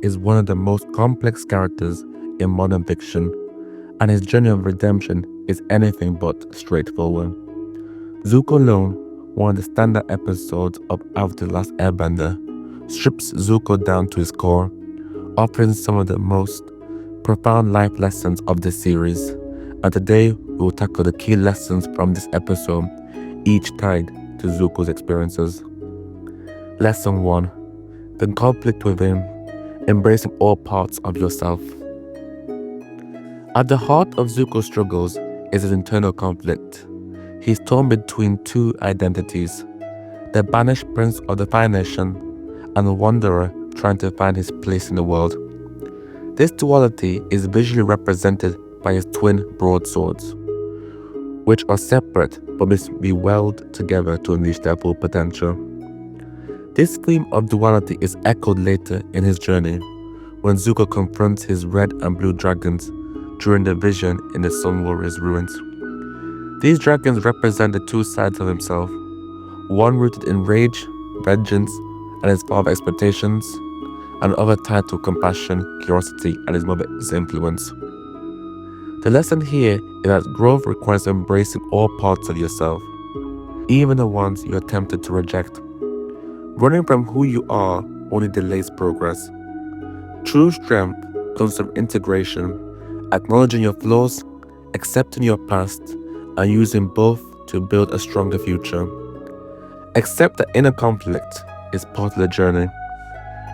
is one of the most complex characters in modern fiction, and his journey of redemption is anything but straightforward. Zuko Alone, one of the standout episodes of The Last Airbender, strips Zuko down to his core, offering some of the most profound life lessons of the series. And today, we will tackle the key lessons from this episode, each tied to Zuko's experiences. Lesson 1. The conflict within, embracing all parts of yourself. At the heart of Zuko's struggles is his internal conflict. He's torn between two identities, the banished prince of the Fire Nation and a wanderer trying to find his place in the world. This duality is visually represented by his twin broadswords, which are separate but must be welded together to unleash their full potential. This theme of duality is echoed later in his journey, when Zuko confronts his red and blue dragons during the vision in the Sun Warrior's ruins. These dragons represent the two sides of himself, one rooted in rage, vengeance, and his father's expectations, and the other tied to compassion, curiosity, and his mother's influence. The lesson here is that growth requires embracing all parts of yourself, even the ones you are tempted to reject. Running from who you are only delays progress. True strength comes from integration, acknowledging your flaws, accepting your past, and using both to build a stronger future. Accept that inner conflict is part of the journey.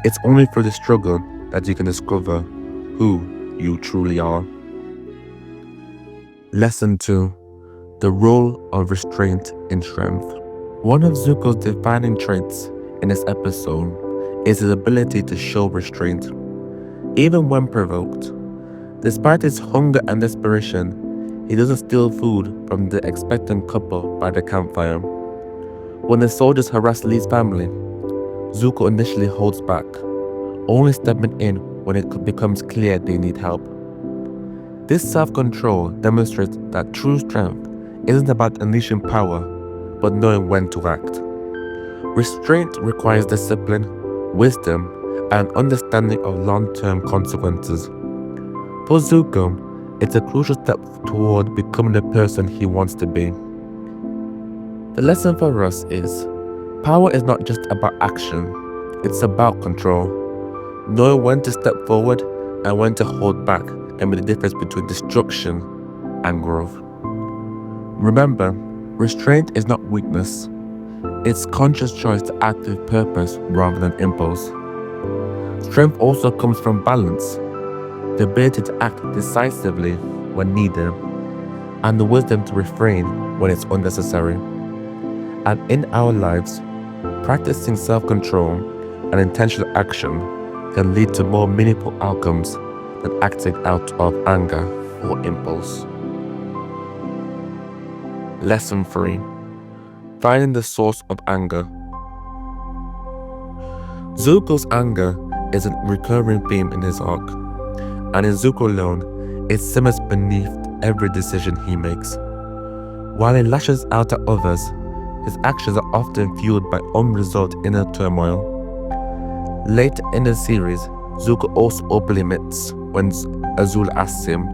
It's only through the struggle that you can discover who you truly are. Lesson 2. The role of restraint in strength. One of Zuko's defining traits in this episode is his ability to show restraint, even when provoked. Despite his hunger and desperation, he doesn't steal food from the expectant couple by the campfire. When the soldiers harass Lee's family, Zuko initially holds back, only stepping in when it becomes clear they need help. This self-control demonstrates that true strength isn't about unleashing power, but knowing when to act. Restraint requires discipline, wisdom, and understanding of long-term consequences. For Zuko, it's a crucial step toward becoming the person he wants to be. The lesson for us is, power is not just about action, it's about control. Knowing when to step forward and when to hold back can be the difference between destruction and growth. Remember, restraint is not weakness. It's conscious choice to act with purpose rather than impulse. Strength also comes from balance, the ability to act decisively when needed, and the wisdom to refrain when it's unnecessary. And in our lives, practicing self-control and intentional action can lead to more meaningful outcomes than acting out of anger or impulse. Lesson 3. Finding the source of anger. Zuko's anger is a recurring theme in his arc, and in Zuko Alone, it simmers beneath every decision he makes. While he lashes out at others, his actions are often fueled by unresolved inner turmoil. Later in the series, Zuko also openly admits when Azula asks him,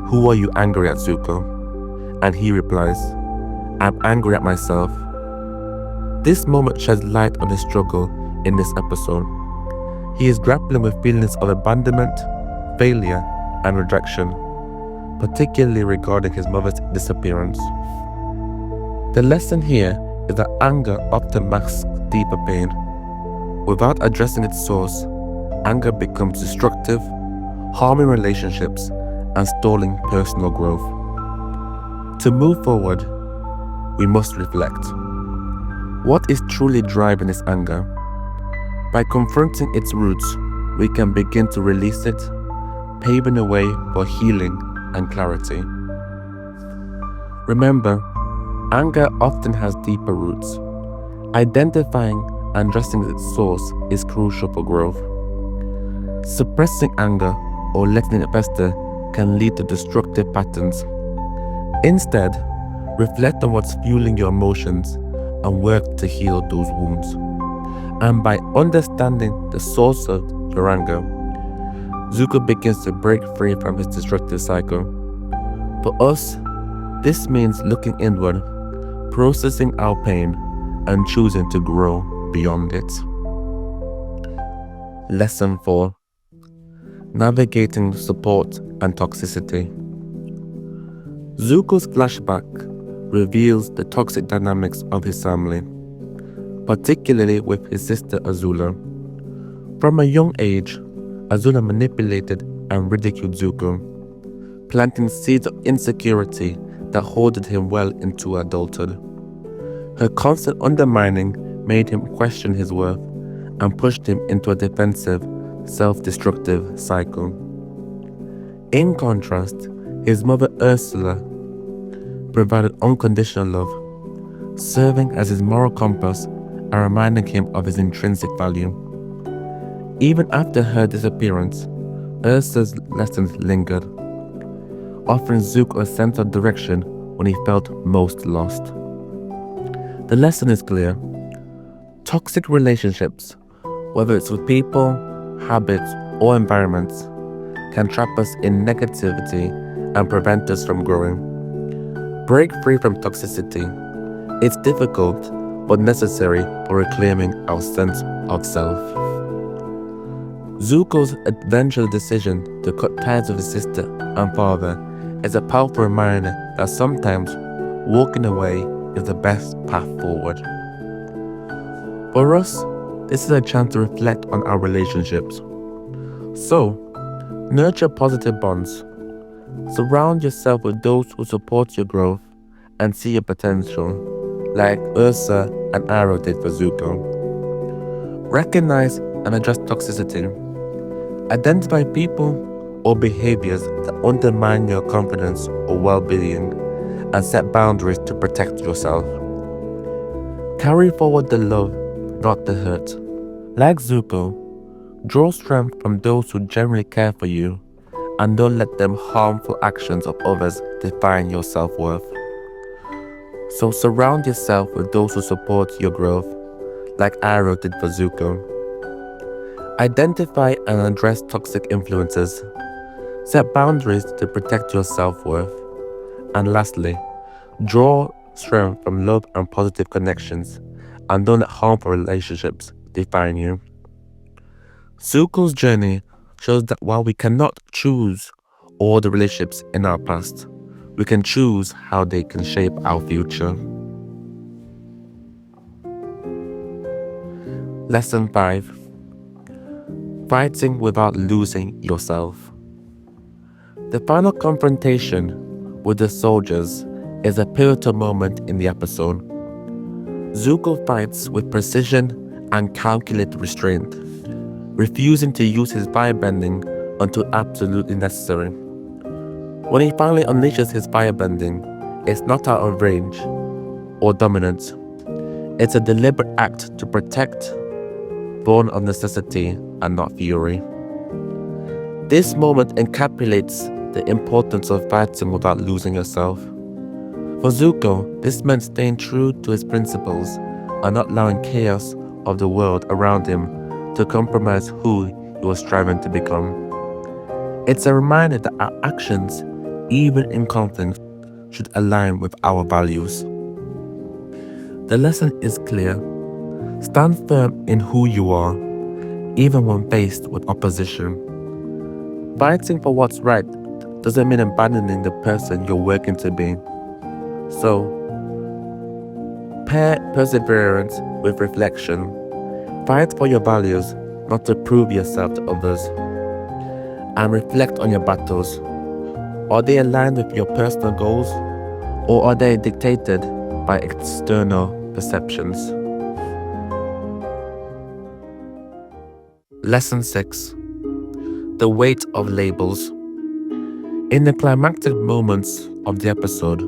"Who are you angry at, Zuko?" And he replies, "I'm angry at myself." This moment sheds light on his struggle in this episode. He is grappling with feelings of abandonment, failure, and rejection, particularly regarding his mother's disappearance. The lesson here is that anger often masks deeper pain. Without addressing its source, anger becomes destructive, harming relationships and stalling personal growth. To move forward, we must reflect. What is truly driving this anger? By confronting its roots, we can begin to release it, paving the way for healing and clarity. Remember, anger often has deeper roots. Identifying and addressing its source is crucial for growth. Suppressing anger or letting it fester can lead to destructive patterns. Instead, reflect on what's fueling your emotions and work to heal those wounds. And by understanding the source of your anger, Zuko begins to break free from his destructive cycle. For us, this means looking inward, processing our pain, and choosing to grow beyond it. Lesson 4: Navigating support and toxicity. Zuko's flashback reveals the toxic dynamics of his family, particularly with his sister Azula. From a young age, Azula manipulated and ridiculed Zuko, planting seeds of insecurity that hoarded him well into adulthood. Her constant undermining made him question his worth and pushed him into a defensive, self-destructive cycle. In contrast, his mother Ursula provided unconditional love, serving as his moral compass and reminding him of his intrinsic value. Even after her disappearance, Ursula's lessons lingered, offering Zuko a sense of direction when he felt most lost. The lesson is clear. Toxic relationships, whether it's with people, habits, or environments, can trap us in negativity and prevent us from growing. Break free from toxicity. It's difficult, but necessary for reclaiming our sense of self. Zuko's eventual decision to cut ties with his sister and father is a powerful reminder that sometimes walking away is the best path forward. For us, this is a chance to reflect on our relationships. So, nurture positive bonds. Surround yourself with those who support your growth and see your potential, like Ursa and Arrow did for Zuko. Recognize and address toxicity. Identify people or behaviors that undermine your confidence or well-being and set boundaries to protect yourself. Carry forward the love, not the hurt. Like Zuko, draw strength from those who genuinely care for you and don't let them harmful actions of others define your self-worth. So surround yourself with those who support your growth, like Arrow did for Zuko. Identify and address toxic influences. Set boundaries to protect your self-worth. And lastly, draw strength from love and positive connections, and don't let harmful relationships define you. Zuko's journey shows that while we cannot choose all the relationships in our past, we can choose how they can shape our future. Lesson 5: Fighting without losing yourself. The final confrontation with the soldiers is a pivotal moment in the episode. Zuko fights with precision and calculated restraint, refusing to use his firebending until absolutely necessary. When he finally unleashes his firebending, it's not out of rage or dominance. It's a deliberate act to protect, born of necessity and not fury. This moment encapsulates the importance of fighting without losing yourself. For Zuko, this meant staying true to his principles and not allowing chaos of the world around him to compromise who he was striving to become. It's a reminder that our actions, even in conflict, should align with our values. The lesson is clear. Stand firm in who you are, even when faced with opposition. Fighting for what's right doesn't mean abandoning the person you're working to be. So, pair perseverance with reflection. Fight for your values, not to prove yourself to others. And reflect on your battles. Are they aligned with your personal goals, or are they dictated by external perceptions? Lesson 6: The weight of labels. In the climactic moments of the episode,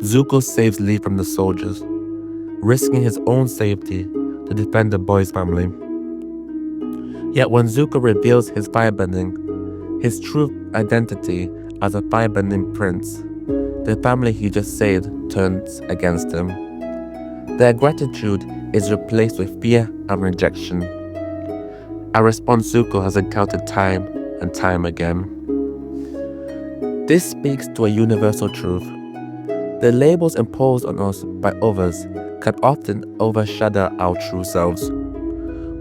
Zuko saves Lee from the soldiers, risking his own safety to defend the boy's family. Yet when Zuko reveals his firebending, his true identity as a firebending prince, the family he just saved turns against him. Their gratitude is replaced with fear and rejection, a response Zuko has encountered time and time again. This speaks to a universal truth. The labels imposed on us by others can often overshadow our true selves,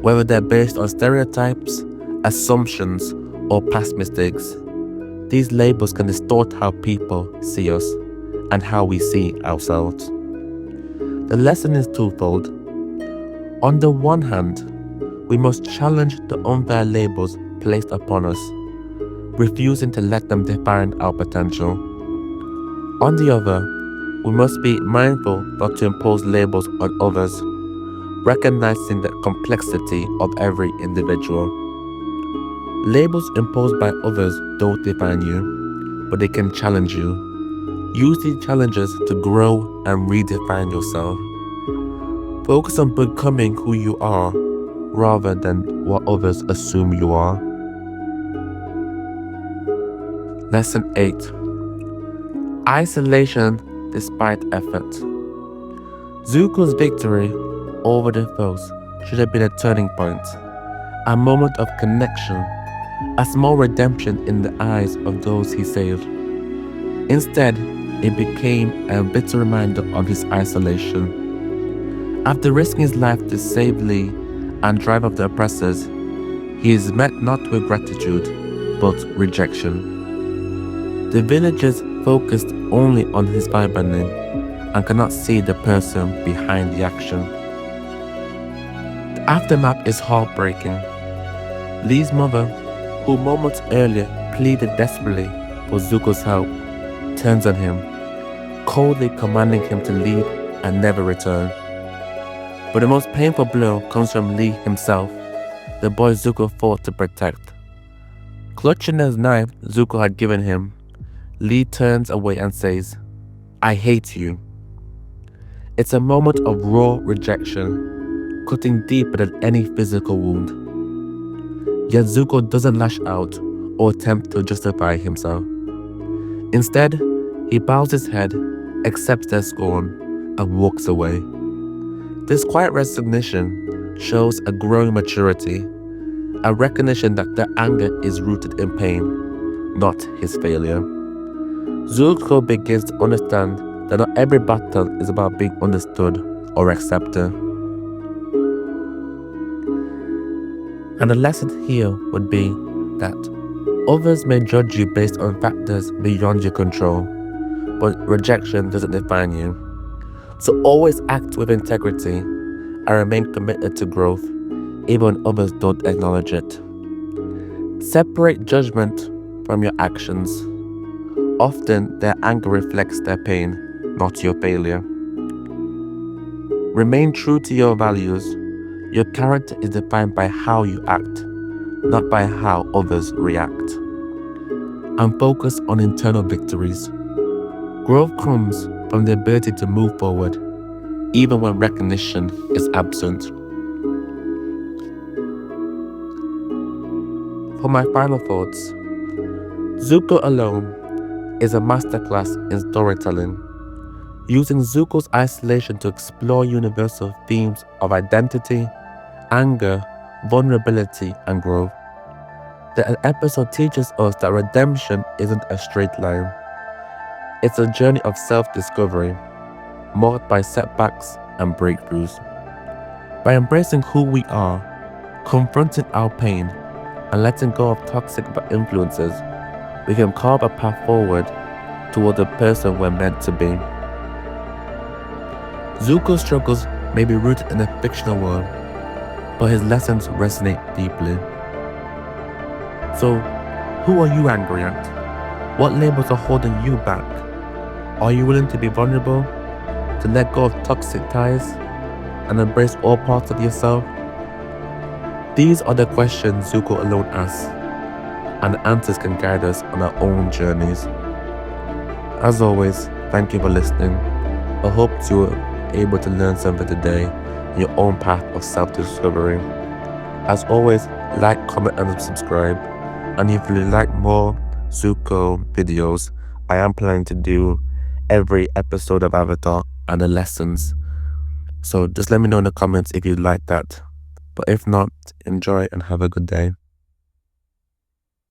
whether they're based on stereotypes, assumptions, or past mistakes. These labels can distort how people see us and how we see ourselves. The lesson is twofold. On the one hand, we must challenge the unfair labels placed upon us, refusing to let them define our potential. On the other, we must be mindful not to impose labels on others, recognizing the complexity of every individual. Labels imposed by others don't define you, but they can challenge you. Use these challenges to grow and redefine yourself. Focus on becoming who you are rather than what others assume you are. Lesson 8. Isolation despite effort. Zuko's victory over the foes should have been a turning point, a moment of connection, a small redemption in the eyes of those he saved. Instead, it became a bitter reminder of his isolation. After risking his life to save Lee and drive off the oppressors, he is met not with gratitude, but rejection. The villagers focused only on his firebending and cannot see the person behind the action. The aftermath is heartbreaking. Lee's mother, who moments earlier pleaded desperately for Zuko's help, turns on him, coldly commanding him to leave and never return. But the most painful blow comes from Lee himself, the boy Zuko fought to protect. Clutching the knife Zuko had given him, Lee turns away and says, "I hate you." It's a moment of raw rejection, cutting deeper than any physical wound. Yet Zuko doesn't lash out or attempt to justify himself. Instead, he bows his head, accepts their scorn, and walks away. This quiet resignation shows a growing maturity, a recognition that their anger is rooted in pain, not his failure. Zuko begins to understand that not every battle is about being understood or accepted. And the lesson here would be that others may judge you based on factors beyond your control, but rejection doesn't define you. So always act with integrity and remain committed to growth, even when others don't acknowledge it. Separate judgment from your actions. Often, their anger reflects their pain, not your failure. Remain true to your values. Your character is defined by how you act, not by how others react. And focus on internal victories. Growth comes from the ability to move forward, even when recognition is absent. For my final thoughts, Zuko Alone is a masterclass in storytelling, using Zuko's isolation to explore universal themes of identity, anger, vulnerability, and growth. The episode teaches us that redemption isn't a straight line. It's a journey of self-discovery, marked by setbacks and breakthroughs. By embracing who we are, confronting our pain, and letting go of toxic influences, we can carve a path forward toward the person we're meant to be. Zuko's struggles may be rooted in a fictional world, but his lessons resonate deeply. So, who are you angry at? What labels are holding you back? Are you willing to be vulnerable, to let go of toxic ties, and embrace all parts of yourself? These are the questions Zuko Alone asks, and the answers can guide us on our own journeys. As always, thank you for listening. I hope you were able to learn something today in your own path of self-discovery. As always, like, comment, and subscribe. And if you like more Zuko videos, I am planning to do every episode of Avatar and the lessons. So just let me know in the comments if you like that. But if not, enjoy and have a good day.